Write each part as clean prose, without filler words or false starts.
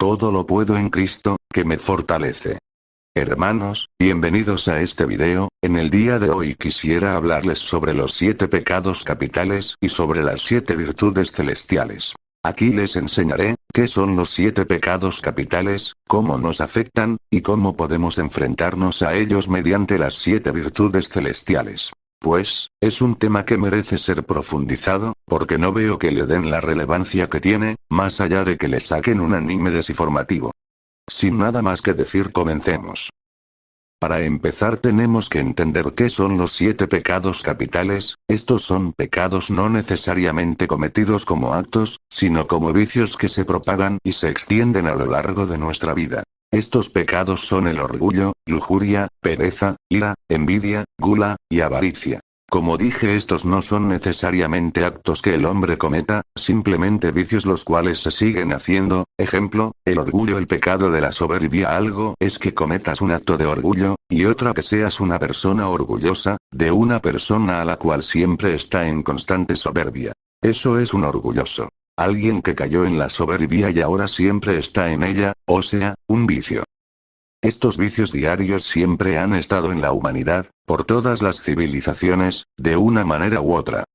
Todo lo puedo en Cristo, que me fortalece. Hermanos, bienvenidos a este video. En el día de hoy quisiera hablarles sobre los 7 pecados capitales y sobre las 7 virtudes celestiales. Aquí les enseñaré, qué son los 7 pecados capitales, cómo nos afectan, y cómo podemos enfrentarnos a ellos mediante las 7 virtudes celestiales. Pues, es un tema que merece ser profundizado, porque no veo que le den la relevancia que tiene, más allá de que le saquen un anime desinformativo. Sin nada más que decir, comencemos. Para empezar tenemos que entender qué son los 7 pecados capitales. Estos son pecados no necesariamente cometidos como actos, sino como vicios que se propagan y se extienden a lo largo de nuestra vida. Estos pecados son el orgullo, lujuria, pereza, ira, envidia, gula, y avaricia. Como dije, estos no son necesariamente actos que el hombre cometa, simplemente vicios los cuales se siguen haciendo. Ejemplo, el orgullo, el pecado de la soberbia. Algo es que cometas un acto de orgullo, y otra que seas una persona orgullosa, de una persona a la cual siempre está en constante soberbia. Eso es un orgulloso. Alguien que cayó en la soberbia y ahora siempre está en ella, o sea, un vicio. Estos vicios diarios siempre han estado en la humanidad, por todas las civilizaciones, de una manera u otra.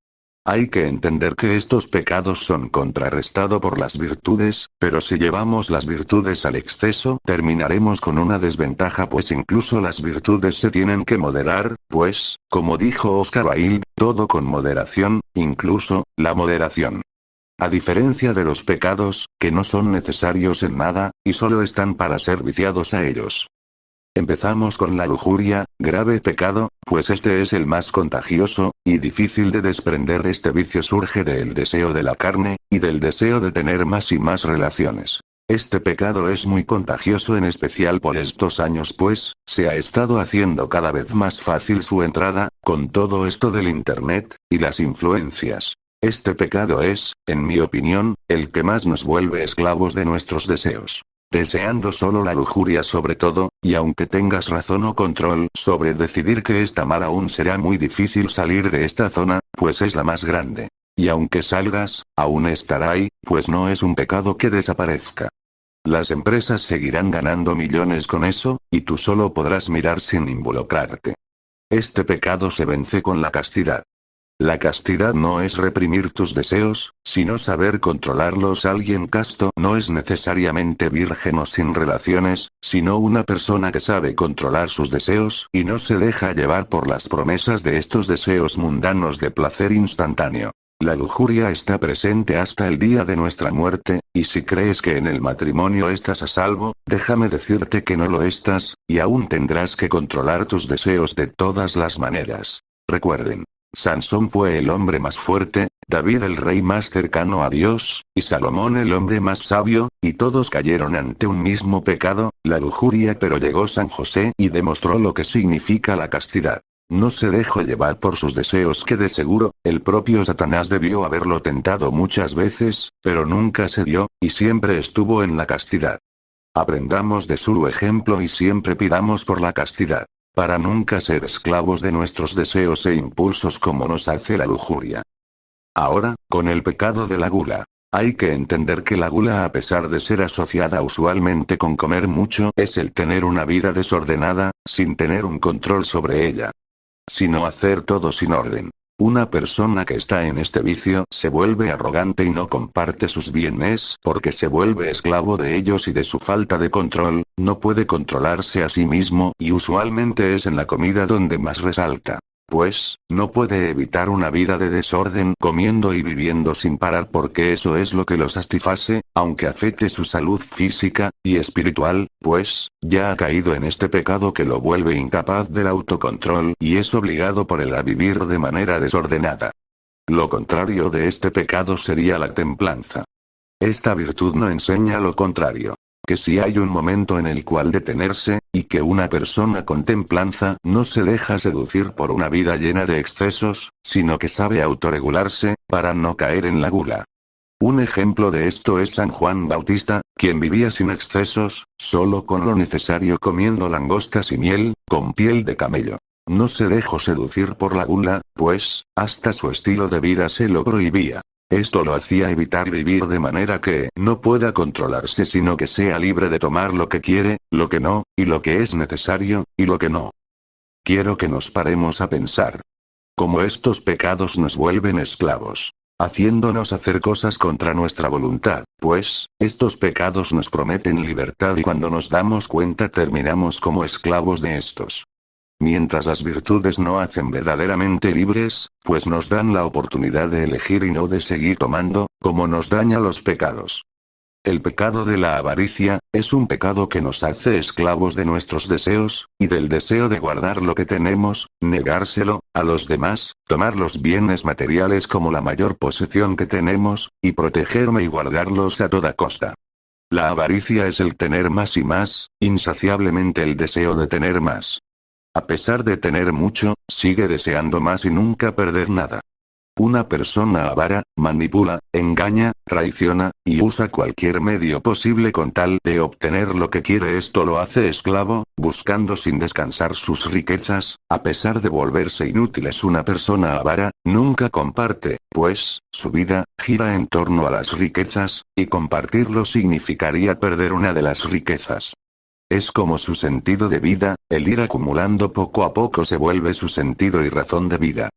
Hay que entender que estos pecados son contrarrestados por las virtudes, pero si llevamos las virtudes al exceso, terminaremos con una desventaja, pues incluso las virtudes se tienen que moderar, pues, como dijo Oscar Wilde, todo con moderación, incluso la moderación. A diferencia de los pecados, que no son necesarios en nada, y solo están para ser viciados a ellos. Empezamos con la lujuria, grave pecado, pues este es el más contagioso, y difícil de desprender. Este vicio surge del deseo de la carne, y del deseo de tener más y más relaciones. Este pecado es muy contagioso, en especial por estos años, pues, se ha estado haciendo cada vez más fácil su entrada, con todo esto del internet, y las influencias. Este pecado es, en mi opinión, el que más nos vuelve esclavos de nuestros deseos. Deseando solo la lujuria sobre todo, y aunque tengas razón o control sobre decidir que está mal, aún será muy difícil salir de esta zona, pues es la más grande. Y aunque salgas, aún estará ahí, pues no es un pecado que desaparezca. Las empresas seguirán ganando millones con eso, y tú solo podrás mirar sin involucrarte. Este pecado se vence con la castidad. La castidad no es reprimir tus deseos, sino saber controlarlos. Alguien casto no es necesariamente virgen o sin relaciones, sino una persona que sabe controlar sus deseos y no se deja llevar por las promesas de estos deseos mundanos de placer instantáneo. La lujuria está presente hasta el día de nuestra muerte, y si crees que en el matrimonio estás a salvo, déjame decirte que no lo estás, y aún tendrás que controlar tus deseos de todas las maneras. Recuerden. Sansón fue el hombre más fuerte, David el rey más cercano a Dios, y Salomón el hombre más sabio, y todos cayeron ante un mismo pecado, la lujuria. Pero llegó San José y demostró lo que significa la castidad. No se dejó llevar por sus deseos, que de seguro, el propio Satanás debió haberlo tentado muchas veces, pero nunca se dio, y siempre estuvo en la castidad. Aprendamos de su ejemplo y siempre pidamos por la castidad. Para nunca ser esclavos de nuestros deseos e impulsos como nos hace la lujuria. Ahora, con el pecado de la gula. Hay que entender que la gula, a pesar de ser asociada usualmente con comer mucho, es el tener una vida desordenada, sin tener un control sobre ella. Sino hacer todo sin orden. Una persona que está en este vicio se vuelve arrogante y no comparte sus bienes porque se vuelve esclavo de ellos y de su falta de control, no puede controlarse a sí mismo y usualmente es en la comida donde más resalta. Pues, no puede evitar una vida de desorden comiendo y viviendo sin parar porque eso es lo que lo satisface, aunque afecte su salud física y espiritual, pues, ya ha caído en este pecado que lo vuelve incapaz del autocontrol y es obligado por él a vivir de manera desordenada. Lo contrario de este pecado sería la templanza. Esta virtud no enseña lo contrario. Que si hay un momento en el cual detenerse, y que una persona con templanza no se deja seducir por una vida llena de excesos, sino que sabe autorregularse, para no caer en la gula. Un ejemplo de esto es San Juan Bautista, quien vivía sin excesos, solo con lo necesario comiendo langostas y miel, con piel de camello. No se dejó seducir por la gula, pues, hasta su estilo de vida se lo prohibía. Esto lo hacía evitar vivir de manera que no pueda controlarse, sino que sea libre de tomar lo que quiere, lo que no, y lo que es necesario, y lo que no. Quiero que nos paremos a pensar cómo estos pecados nos vuelven esclavos, haciéndonos hacer cosas contra nuestra voluntad, pues, estos pecados nos prometen libertad y cuando nos damos cuenta terminamos como esclavos de estos. Mientras las virtudes no hacen verdaderamente libres, pues nos dan la oportunidad de elegir y no de seguir tomando, como nos daña los pecados. El pecado de la avaricia, es un pecado que nos hace esclavos de nuestros deseos, y del deseo de guardar lo que tenemos, negárselo a los demás, tomar los bienes materiales como la mayor posesión que tenemos, y protegerme y guardarlos a toda costa. La avaricia es el tener más y más, insaciablemente el deseo de tener más. A pesar de tener mucho, sigue deseando más y nunca perder nada. Una persona avara, manipula, engaña, traiciona, y usa cualquier medio posible con tal de obtener lo que quiere. Esto lo hace esclavo, buscando sin descansar sus riquezas, a pesar de volverse inútiles. Una persona avara, nunca comparte, pues, su vida, gira en torno a las riquezas, y compartirlo significaría perder una de las riquezas. Es como su sentido de vida, el ir acumulando poco a poco se vuelve su sentido y razón de vida.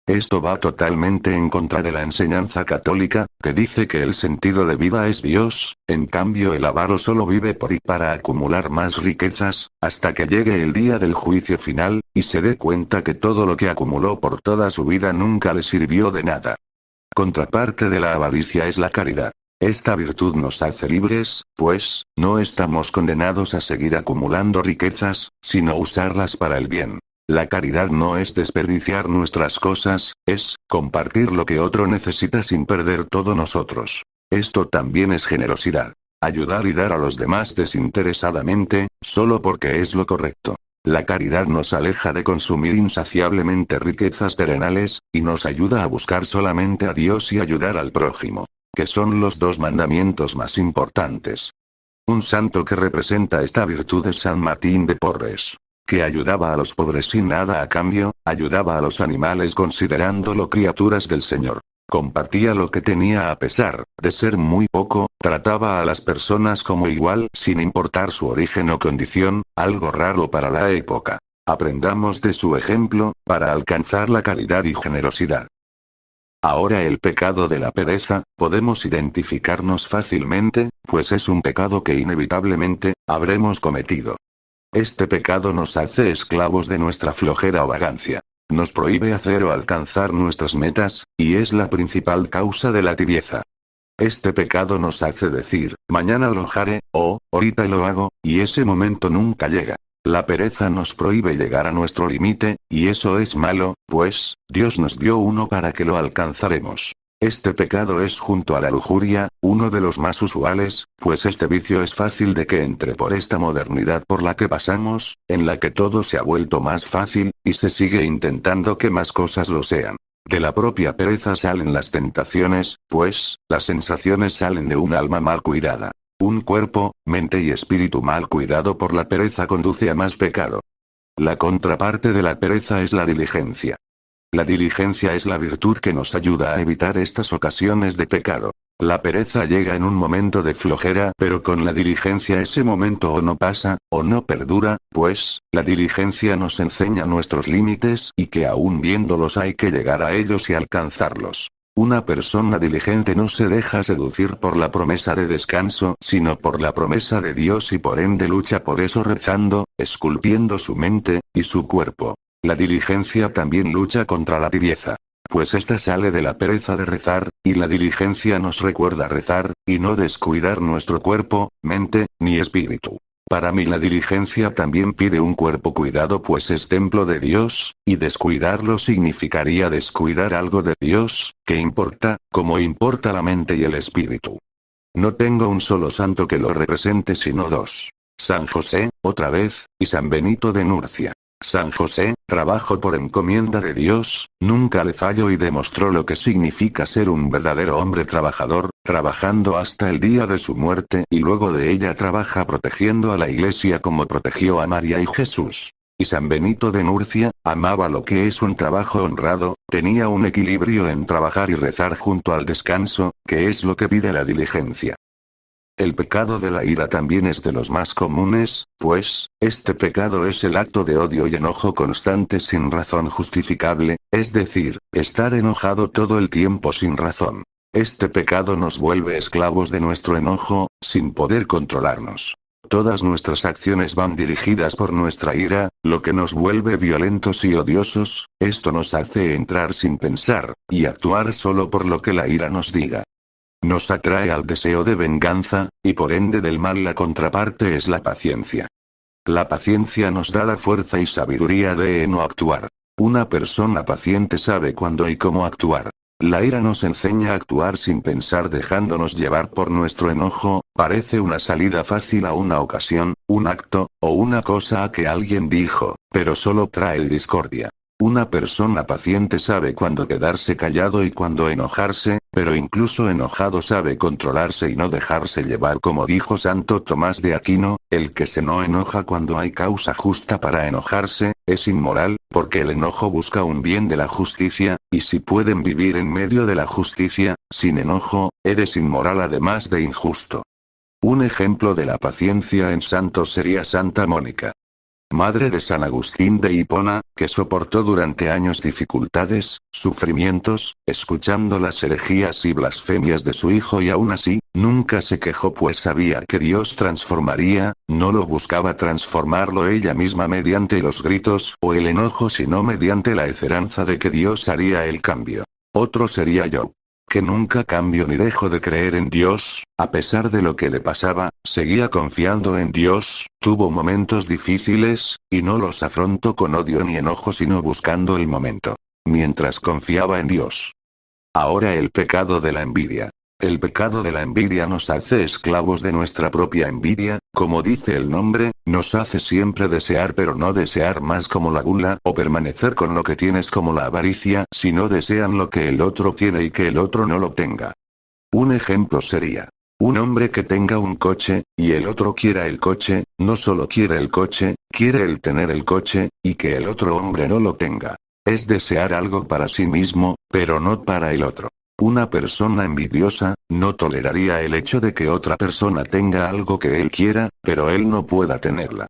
Esto va totalmente en contra de la enseñanza católica, que dice que el sentido de vida es Dios, en cambio el avaro solo vive por y para acumular más riquezas, hasta que llegue el día del juicio final, y se dé cuenta que todo lo que acumuló por toda su vida nunca le sirvió de nada. Contraparte de la avaricia es la caridad. Esta virtud nos hace libres, pues, no estamos condenados a seguir acumulando riquezas, sino usarlas para el bien. La caridad no es desperdiciar nuestras cosas, es compartir lo que otro necesita sin perder todo nosotros. Esto también es generosidad. Ayudar y dar a los demás desinteresadamente, solo porque es lo correcto. La caridad nos aleja de consumir insaciablemente riquezas terrenales, y nos ayuda a buscar solamente a Dios y ayudar al prójimo, que son los dos mandamientos más importantes. Un santo que representa esta virtud es San Martín de Porres, que ayudaba a los pobres sin nada a cambio, ayudaba a los animales considerándolo criaturas del Señor. Compartía lo que tenía a pesar de ser muy poco, trataba a las personas como igual sin importar su origen o condición, algo raro para la época. Aprendamos de su ejemplo, para alcanzar la caridad y generosidad. Ahora el pecado de la pereza, podemos identificarnos fácilmente, pues es un pecado que inevitablemente habremos cometido. Este pecado nos hace esclavos de nuestra flojera o vagancia. Nos prohíbe hacer o alcanzar nuestras metas, y es la principal causa de la tibieza. Este pecado nos hace decir, mañana lo haré, o, ahorita lo hago, y ese momento nunca llega. La pereza nos prohíbe llegar a nuestro límite, y eso es malo, pues, Dios nos dio uno para que lo alcanzaremos. Este pecado es junto a la lujuria, uno de los más usuales, pues este vicio es fácil de que entre por esta modernidad por la que pasamos, en la que todo se ha vuelto más fácil, y se sigue intentando que más cosas lo sean. De la propia pereza salen las tentaciones, pues, las sensaciones salen de un alma mal cuidada. Un cuerpo, mente y espíritu mal cuidado por la pereza conduce a más pecado. La contraparte de la pereza es la diligencia. La diligencia es la virtud que nos ayuda a evitar estas ocasiones de pecado. La pereza llega en un momento de flojera, pero con la diligencia ese momento o no pasa, o no perdura, pues, la diligencia nos enseña nuestros límites y que aún viéndolos hay que llegar a ellos y alcanzarlos. Una persona diligente no se deja seducir por la promesa de descanso, sino por la promesa de Dios y por ende lucha por eso rezando, esculpiendo su mente y su cuerpo. La diligencia también lucha contra la tibieza, pues esta sale de la pereza de rezar, y la diligencia nos recuerda rezar, y no descuidar nuestro cuerpo, mente, ni espíritu. Para mí la diligencia también pide un cuerpo cuidado pues es templo de Dios, y descuidarlo significaría descuidar algo de Dios, que importa, como importa la mente y el espíritu. No tengo un solo santo que lo represente sino dos. San José, otra vez, y San Benito de Nurcia. San José, trabajo por encomienda de Dios, nunca le falló y demostró lo que significa ser un verdadero hombre trabajador, trabajando hasta el día de su muerte y luego de ella trabaja protegiendo a la Iglesia como protegió a María y Jesús. Y San Benito de Nurcia, amaba lo que es un trabajo honrado, tenía un equilibrio en trabajar y rezar junto al descanso, que es lo que pide la diligencia. El pecado de la ira también es de los más comunes, pues, este pecado es el acto de odio y enojo constante sin razón justificable, es decir, estar enojado todo el tiempo sin razón. Este pecado nos vuelve esclavos de nuestro enojo, sin poder controlarnos. Todas nuestras acciones van dirigidas por nuestra ira, lo que nos vuelve violentos y odiosos, esto nos hace entrar sin pensar, y actuar solo por lo que la ira nos diga. Nos atrae al deseo de venganza, y por ende del mal la contraparte es la paciencia. La paciencia nos da la fuerza y sabiduría de no actuar. Una persona paciente sabe cuándo y cómo actuar. La ira nos enseña a actuar sin pensar dejándonos llevar por nuestro enojo, parece una salida fácil a una ocasión, un acto, o una cosa a que alguien dijo, pero solo trae discordia. Una persona paciente sabe cuándo quedarse callado y cuándo enojarse, pero incluso enojado sabe controlarse y no dejarse llevar, como dijo Santo Tomás de Aquino, el que se no enoja cuando hay causa justa para enojarse, es inmoral, porque el enojo busca un bien de la justicia, y si pueden vivir en medio de la justicia, sin enojo, eres inmoral además de injusto. Un ejemplo de la paciencia en santo sería Santa Mónica, madre de San Agustín de Hipona, que soportó durante años dificultades, sufrimientos, escuchando las herejías y blasfemias de su hijo y aún así, nunca se quejó pues sabía que Dios transformaría, no lo buscaba transformarlo ella misma mediante los gritos o el enojo sino mediante la esperanza de que Dios haría el cambio. Otro sería Job, que nunca cambió ni dejó de creer en Dios, a pesar de lo que le pasaba, seguía confiando en Dios, tuvo momentos difíciles, y no los afrontó con odio ni enojo sino buscando el momento. Mientras confiaba en Dios. Ahora el pecado de la envidia. El pecado de la envidia nos hace esclavos de nuestra propia envidia, como dice el nombre, nos hace siempre desear pero no desear más como la gula o permanecer con lo que tienes como la avaricia, sino desean lo que el otro tiene y que el otro no lo tenga. Un ejemplo sería, un hombre que tenga un coche, y el otro quiera el coche, no solo quiere el coche, quiere el tener el coche, y que el otro hombre no lo tenga. Es desear algo para sí mismo, pero no para el otro. Una persona envidiosa, no toleraría el hecho de que otra persona tenga algo que él quiera, pero él no pueda tenerla.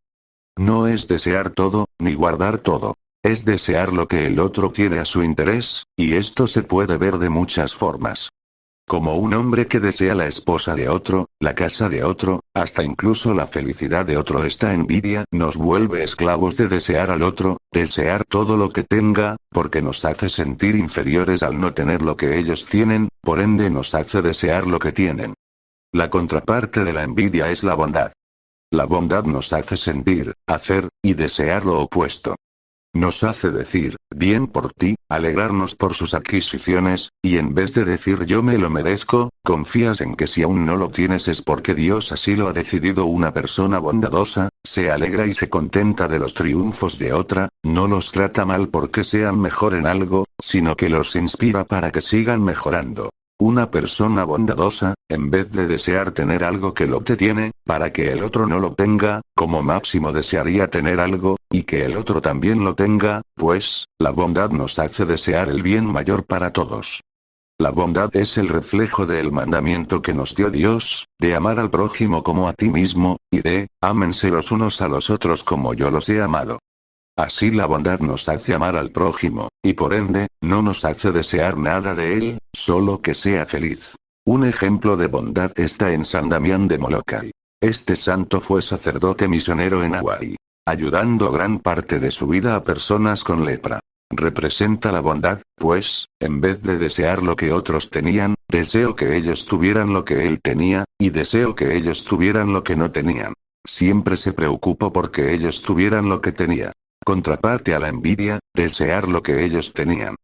No es desear todo, ni guardar todo. Es desear lo que el otro tiene a su interés, y esto se puede ver de muchas formas. Como un hombre que desea la esposa de otro, la casa de otro, hasta incluso la felicidad de otro. Esta envidia nos vuelve esclavos de desear al otro, desear todo lo que tenga, porque nos hace sentir inferiores al no tener lo que ellos tienen, por ende nos hace desear lo que tienen. La contraparte de la envidia es la bondad. La bondad nos hace sentir, hacer, y desear lo opuesto. Nos hace decir, bien por ti, alegrarnos por sus adquisiciones, y en vez de decir yo me lo merezco, confías en que si aún no lo tienes es porque Dios así lo ha decidido. Una persona bondadosa, se alegra y se contenta de los triunfos de otra, no los trata mal porque sean mejor en algo, sino que los inspira para que sigan mejorando. Una persona bondadosa, en vez de desear tener algo que lo tiene, para que el otro no lo tenga, como máximo desearía tener algo, y que el otro también lo tenga, pues, la bondad nos hace desear el bien mayor para todos. La bondad es el reflejo del mandamiento que nos dio Dios, de amar al prójimo como a ti mismo, y de, ámense los unos a los otros como yo los he amado. Así la bondad nos hace amar al prójimo, y por ende, no nos hace desear nada de él, solo que sea feliz. Un ejemplo de bondad está en San Damián de Molokai. Este santo fue sacerdote misionero en Hawái, ayudando gran parte de su vida a personas con lepra. Representa la bondad, pues, en vez de desear lo que otros tenían, deseo que ellos tuvieran lo que él tenía, y deseo que ellos tuvieran lo que no tenían. Siempre se preocupó porque ellos tuvieran lo que tenía. Contraparte a la envidia, desear lo que ellos tenían.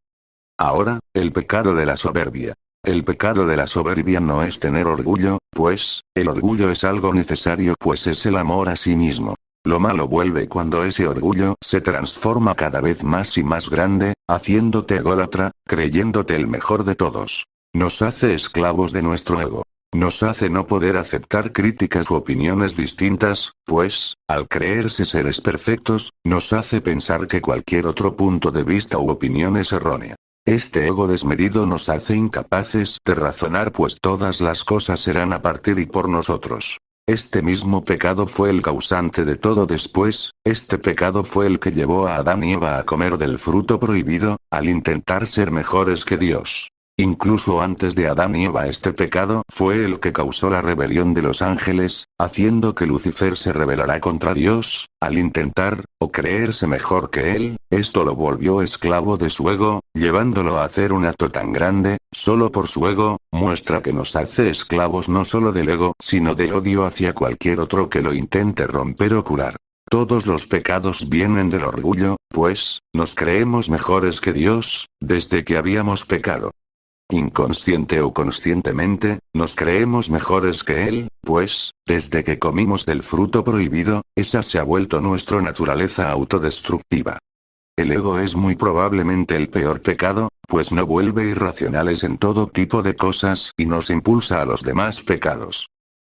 Ahora, el pecado de la soberbia. El pecado de la soberbia no es tener orgullo, pues, el orgullo es algo necesario pues es el amor a sí mismo. Lo malo vuelve cuando ese orgullo se transforma cada vez más y más grande, haciéndote ególatra, creyéndote el mejor de todos. Nos hace esclavos de nuestro ego. Nos hace no poder aceptar críticas u opiniones distintas, pues, al creerse seres perfectos, nos hace pensar que cualquier otro punto de vista u opinión es errónea. Este ego desmedido nos hace incapaces de razonar, pues todas las cosas serán a partir y por nosotros. Este mismo pecado fue el causante de todo después, este pecado fue el que llevó a Adán y Eva a comer del fruto prohibido, al intentar ser mejores que Dios. Incluso antes de Adán y Eva, este pecado fue el que causó la rebelión de los ángeles, haciendo que Lucifer se rebelara contra Dios, al intentar, o creerse mejor que él. Esto lo volvió esclavo de su ego, llevándolo a hacer un acto tan grande, solo por su ego. Muestra que nos hace esclavos no solo del ego, sino de odio hacia cualquier otro que lo intente romper o curar. Todos los pecados vienen del orgullo, pues, nos creemos mejores que Dios, desde que habíamos pecado. Inconsciente o conscientemente, nos creemos mejores que Él, pues, desde que comimos del fruto prohibido, esa se ha vuelto nuestra naturaleza autodestructiva. El ego es muy probablemente el peor pecado, pues nos vuelve irracionales en todo tipo de cosas y nos impulsa a los demás pecados.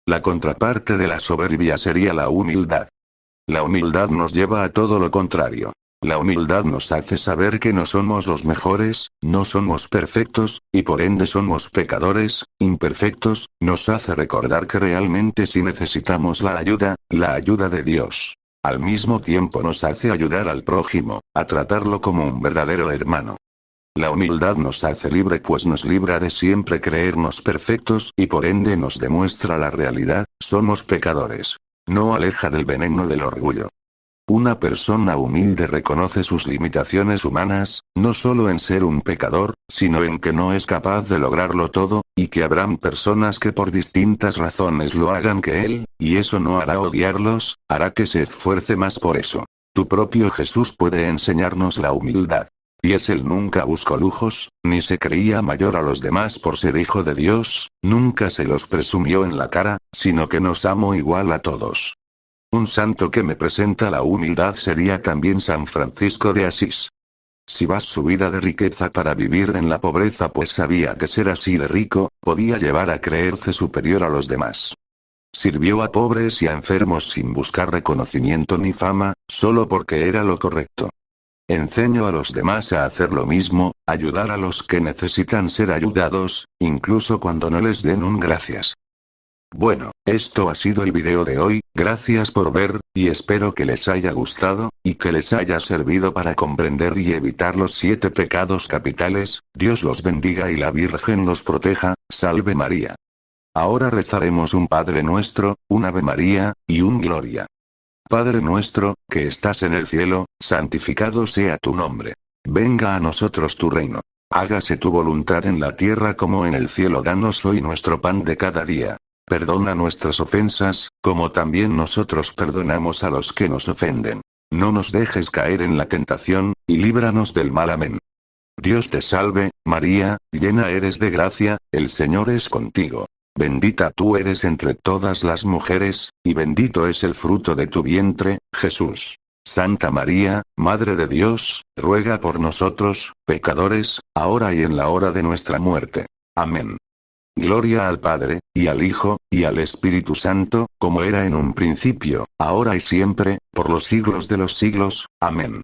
La contraparte de la soberbia sería la humildad. La humildad nos lleva a todo lo contrario. La humildad nos hace saber que no somos los mejores, no somos perfectos, y por ende somos pecadores, imperfectos, nos hace recordar que realmente sí necesitamos la ayuda de Dios. Al mismo tiempo nos hace ayudar al prójimo, a tratarlo como un verdadero hermano. La humildad nos hace libre, pues nos libra de siempre creernos perfectos y por ende nos demuestra la realidad, somos pecadores. No aleja del veneno del orgullo. Una persona humilde reconoce sus limitaciones humanas, no solo en ser un pecador, sino en que no es capaz de lograrlo todo, y que habrán personas que por distintas razones lo hagan que él, y eso no hará odiarlos, hará que se esfuerce más por eso. Tu propio Jesús puede enseñarnos la humildad. Y él nunca buscó lujos, ni se creía mayor a los demás por ser hijo de Dios, nunca se los presumió en la cara, sino que nos amó igual a todos. Un santo que me presenta la humildad sería también San Francisco de Asís. Si vas su vida de riqueza para vivir en la pobreza, pues sabía que ser así de rico, podía llevar a creerse superior a los demás. Sirvió a pobres y a enfermos sin buscar reconocimiento ni fama, solo porque era lo correcto. Enseñó a los demás a hacer lo mismo, ayudar a los que necesitan ser ayudados, incluso cuando no les den un gracias. Bueno, esto ha sido el video de hoy, gracias por ver, y espero que les haya gustado, y que les haya servido para comprender y evitar los 7 pecados capitales. Dios los bendiga y la Virgen los proteja. Salve María. Ahora rezaremos un Padre Nuestro, un Ave María, y un Gloria. Padre nuestro, que estás en el cielo, santificado sea tu nombre. Venga a nosotros tu reino. Hágase tu voluntad en la tierra como en el cielo. Danos hoy nuestro pan de cada día. Perdona nuestras ofensas, como también nosotros perdonamos a los que nos ofenden. No nos dejes caer en la tentación, y líbranos del mal. Amén. Dios te salve, María, llena eres de gracia, el Señor es contigo. Bendita tú eres entre todas las mujeres, y bendito es el fruto de tu vientre, Jesús. Santa María, Madre de Dios, ruega por nosotros, pecadores, ahora y en la hora de nuestra muerte. Amén. Gloria al Padre, y al Hijo, y al Espíritu Santo, como era en un principio, ahora y siempre, por los siglos de los siglos. Amén.